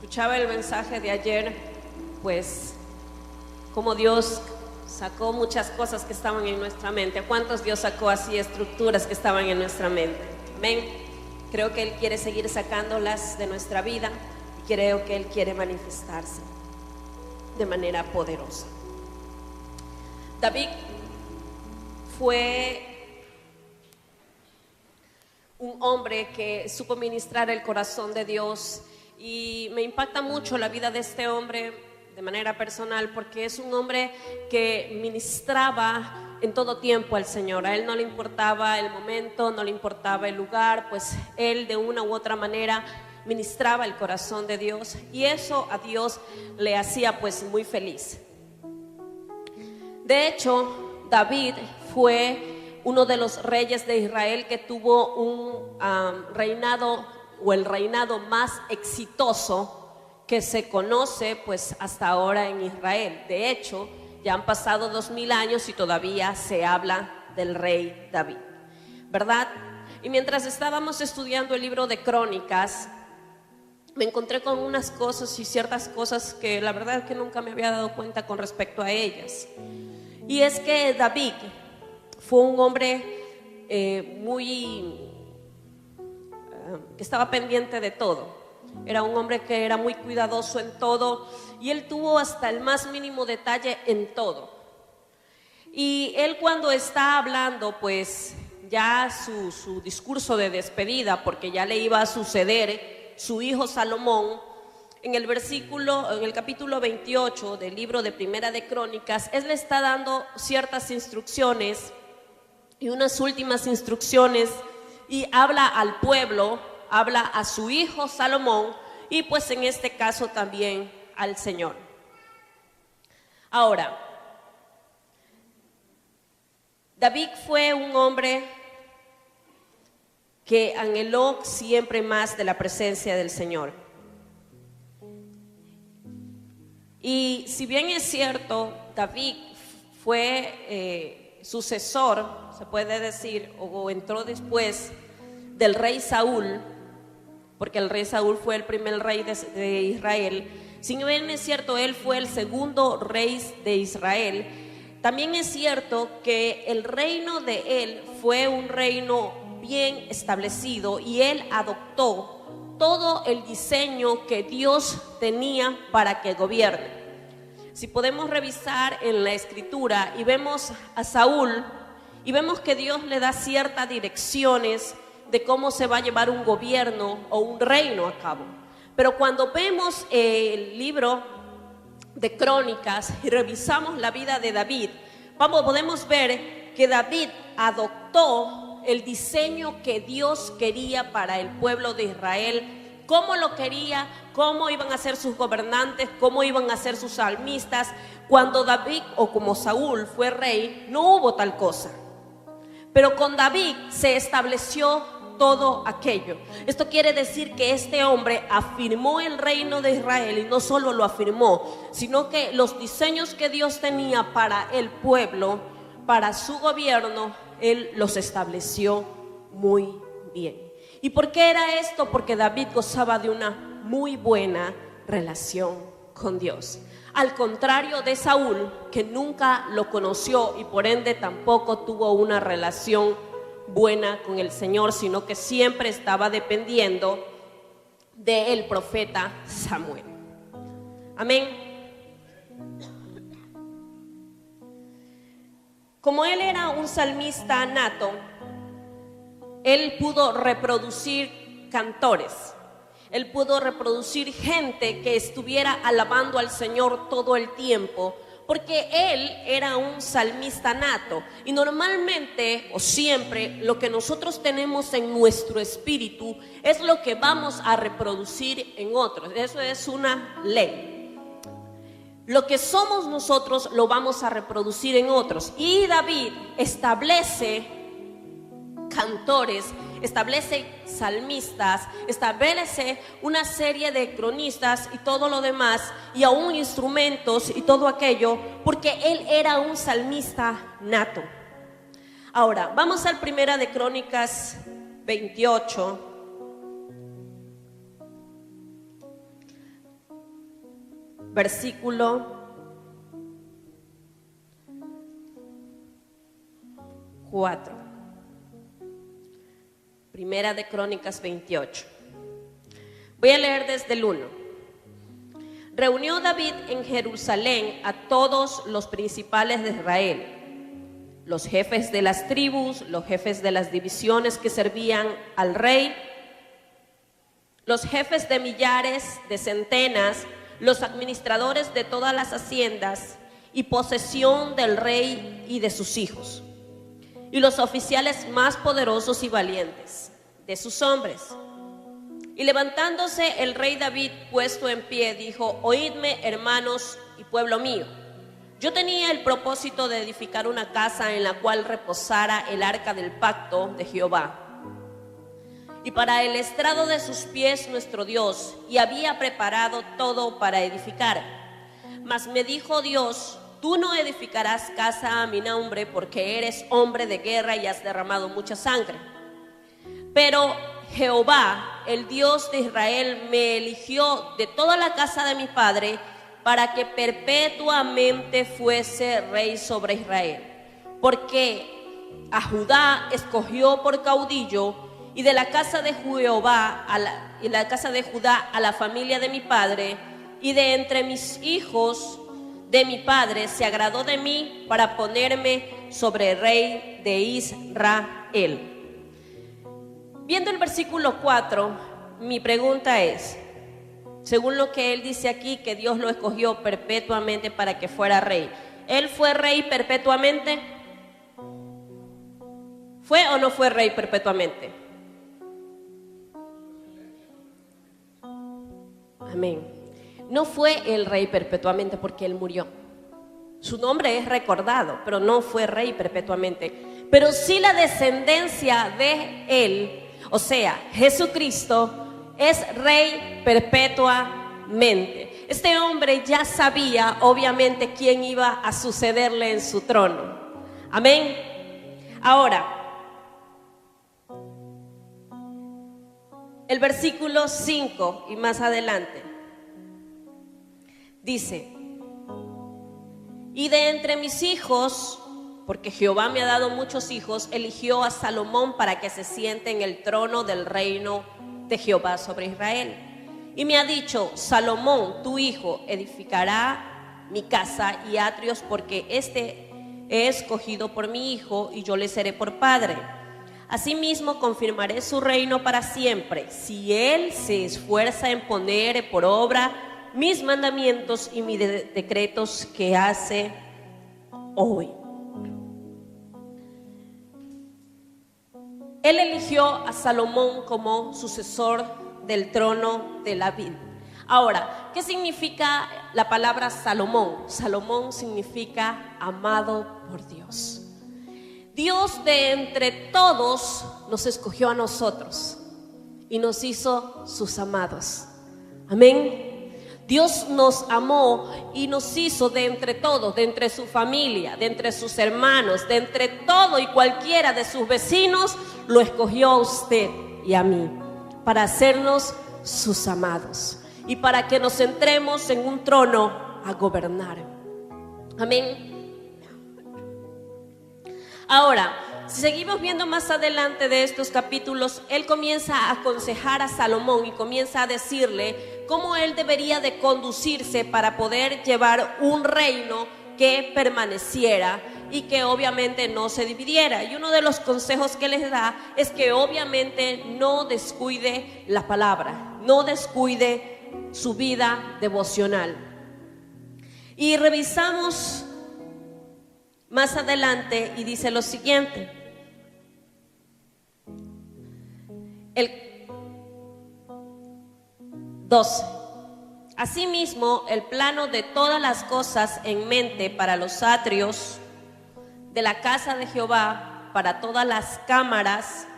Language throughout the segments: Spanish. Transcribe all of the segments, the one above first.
escuchaba el mensaje de ayer, pues como Dios sacó muchas cosas que estaban en nuestra mente. ¿A cuántos Dios sacó así estructuras que estaban en nuestra mente? Amén. Creo que Él quiere seguir sacándolas de nuestra vida y creo que Él quiere manifestarse de manera poderosa. David fue un hombre que supo ministrar el corazón de Dios, y me impacta mucho la vida de este hombre de manera personal, porque es un hombre que ministraba en todo tiempo al Señor. A él no le importaba el momento, no le importaba el lugar, pues él de una u otra manera ministraba el corazón de Dios, y eso a Dios le hacía pues muy feliz. De hecho, David fue uno de los reyes de Israel que tuvo un reinado, o el reinado más exitoso que se conoce pues hasta ahora en Israel. De hecho, ya han pasado 2000 años y todavía se habla del rey David, ¿verdad? Y mientras estábamos estudiando el libro de Crónicas, me encontré con unas cosas y ciertas cosas que la verdad es que nunca me había dado cuenta con respecto a ellas. Y es que David fue un hombre que estaba pendiente de todo. Era un hombre que era muy cuidadoso en todo, y él tuvo hasta el más mínimo detalle en todo. Y él, cuando está hablando pues ya su discurso de despedida, porque ya le iba a suceder su hijo Salomón, en el capítulo 28 del libro de Primera de Crónicas, él le está dando ciertas instrucciones y unas últimas instrucciones, y habla al pueblo, habla a su hijo Salomón, y pues en este caso también al Señor. Ahora, David fue un hombre que anheló siempre más de la presencia del Señor. Y si bien es cierto, David fue sucesor, se puede decir, o entró después del rey Saúl, porque el rey Saúl fue el primer rey de Israel. Si bien es cierto, él fue el segundo rey de Israel, también es cierto que el reino de él fue un reino bien establecido, y él adoptó todo el diseño que Dios tenía para que gobierne. Si podemos revisar en la escritura y vemos a Saúl, y vemos que Dios le da ciertas direcciones de cómo se va a llevar un gobierno o un reino a cabo. Pero cuando vemos el libro de Crónicas y revisamos la vida de David, podemos ver que David adoptó el diseño que Dios quería para el pueblo de Israel, cómo lo quería, cómo iban a ser sus gobernantes, cómo iban a ser sus salmistas. Cuando David, o como Saúl, fue rey, no hubo tal cosa. Pero con David se estableció todo aquello. Esto quiere decir que este hombre afirmó el reino de Israel, y no solo lo afirmó, sino que los diseños que Dios tenía para el pueblo, para su gobierno, Él los estableció muy bien. ¿Y por qué era esto? Porque David gozaba de una muy buena relación con Dios. Al contrario de Saúl, que nunca lo conoció y por ende tampoco tuvo una relación buena con el Señor, sino que siempre estaba dependiendo del profeta Samuel. Amén. Como él era un salmista nato, él pudo reproducir cantores. Él pudo reproducir gente que estuviera alabando al Señor todo el tiempo, porque él era un salmista nato. Y normalmente o siempre lo que nosotros tenemos en nuestro espíritu es lo que vamos a reproducir en otros. Eso es una ley. Lo que somos nosotros lo vamos a reproducir en otros. Y David establece cantores, establece salmistas, establece una serie de cronistas y todo lo demás, y aún instrumentos y todo aquello, porque él era un salmista nato. Ahora, vamos al Primera de Crónicas 28. versículo 4. Primera de Crónicas 28. Voy a leer desde el 1. Reunió David en Jerusalén a todos los principales de Israel, los jefes de las tribus, los jefes de las divisiones que servían al rey, los jefes de millares, de centenas, los administradores de todas las haciendas y posesión del rey y de sus hijos, y los oficiales más poderosos y valientes de sus hombres. Y levantándose el rey David, puesto en pie, dijo: oídme, hermanos y pueblo mío. Yo tenía el propósito de edificar una casa en la cual reposara el arca del pacto de Jehová, y para el estrado de sus pies nuestro Dios, y había preparado todo para edificar. Mas me dijo Dios: tú no edificarás casa a mi nombre, porque eres hombre de guerra y has derramado mucha sangre. Pero Jehová, el Dios de Israel, me eligió de toda la casa de mi padre para que perpetuamente fuese rey sobre Israel, porque a Judá escogió por caudillo, y de la casa de Jehová y la casa de Judá a la familia de mi padre, y de entre mis hijos de mi padre se agradó de mí para ponerme sobre rey de Israel. Viendo el versículo 4, mi pregunta es, según lo que él dice aquí, que Dios lo escogió perpetuamente para que fuera rey, ¿él fue rey perpetuamente? ¿Fue o no fue rey perpetuamente? Amén. No fue el rey perpetuamente porque él murió. Su nombre es recordado, pero no fue rey perpetuamente. Pero sí la descendencia de él, o sea, Jesucristo, es rey perpetuamente. Este hombre ya sabía, obviamente, quién iba a sucederle en su trono. Amén. Ahora, el versículo 5 y más adelante dice: y de entre mis hijos, porque Jehová me ha dado muchos hijos, eligió a Salomón para que se siente en el trono del reino de Jehová sobre Israel. Y me ha dicho: Salomón, tu hijo, edificará mi casa y atrios, porque este he escogido por mi hijo, y yo le seré por padre. Asimismo confirmaré su reino para siempre, si él se esfuerza en poner por obra mis mandamientos y mis decretos que hace hoy. Él eligió a Salomón como sucesor del trono de David. Ahora, ¿qué significa la palabra Salomón? Salomón significa amado por Dios. Dios de entre todos nos escogió a nosotros y nos hizo sus amados. Amén. Dios nos amó y nos hizo de entre todos, de entre su familia, de entre sus hermanos, de entre todo y cualquiera de sus vecinos, lo escogió a usted y a mí para hacernos sus amados y para que nos entremos en un trono a gobernar. Amén. Ahora, si seguimos viendo más adelante de estos capítulos, él comienza a aconsejar a Salomón y comienza a decirle cómo él debería de conducirse para poder llevar un reino que permaneciera y que obviamente no se dividiera. Y uno de los consejos que les da es que obviamente no descuide la palabra, no descuide su vida devocional. Y revisamos más adelante y dice lo siguiente: el 12. Asimismo, el plano de todas las cosas en mente para los atrios de la casa de Jehová, para todas las cámaras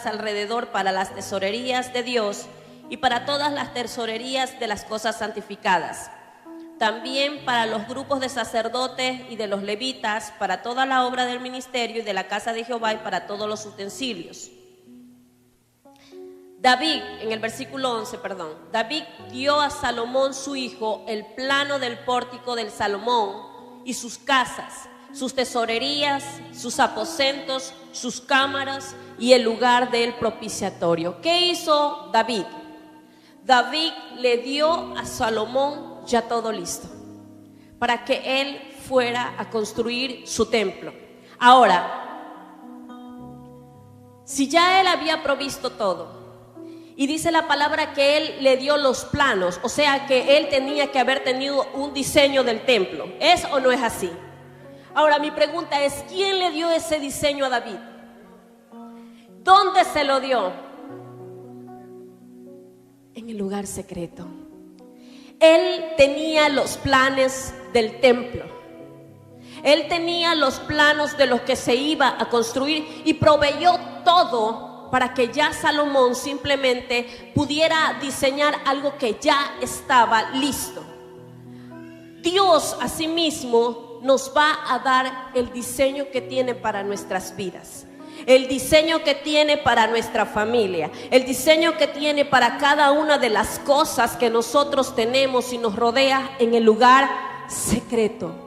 alrededor, para las tesorerías de Dios y para todas las tesorerías de las cosas santificadas. También para los grupos de sacerdotes y de los levitas, para toda la obra del ministerio y de la casa de Jehová y para todos los utensilios. David, en el versículo 11, David dio a Salomón su hijo el plano del pórtico del Salomón y sus casas, sus tesorerías, sus aposentos, sus cámaras y el lugar del propiciatorio. ¿Qué hizo David? David le dio a Salomón ya todo listo para que él fuera a construir su templo. Ahora, si ya él había provisto todo, y dice la palabra que él le dio los planos, o sea que él tenía que haber tenido un diseño del templo. ¿Es o no es así? Ahora mi pregunta es, ¿quién le dio ese diseño a David? ¿Dónde se lo dio? En el lugar secreto. Él tenía los planes del templo. Él tenía los planos de lo que se iba a construir y proveyó todo para que ya Salomón simplemente pudiera diseñar algo que ya estaba listo. Dios asimismo nos va a dar el diseño que tiene para nuestras vidas, el diseño que tiene para nuestra familia, el diseño que tiene para cada una de las cosas que nosotros tenemos y nos rodea en el lugar secreto.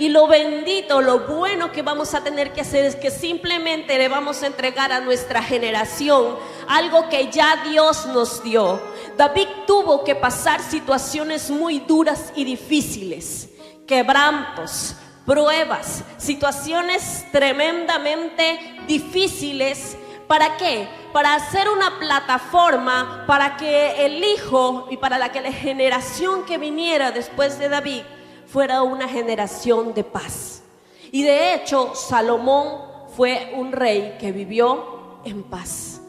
Y lo bendito, lo bueno que vamos a tener que hacer es que simplemente le vamos a entregar a nuestra generación algo que ya Dios nos dio. David tuvo que pasar situaciones muy duras y difíciles, quebrantos, pruebas, situaciones tremendamente difíciles. ¿Para qué? Para hacer una plataforma para que el hijo y para que la generación que viniera después de David fuera una generación de paz. Y de hecho, Salomón fue un rey que vivió en paz.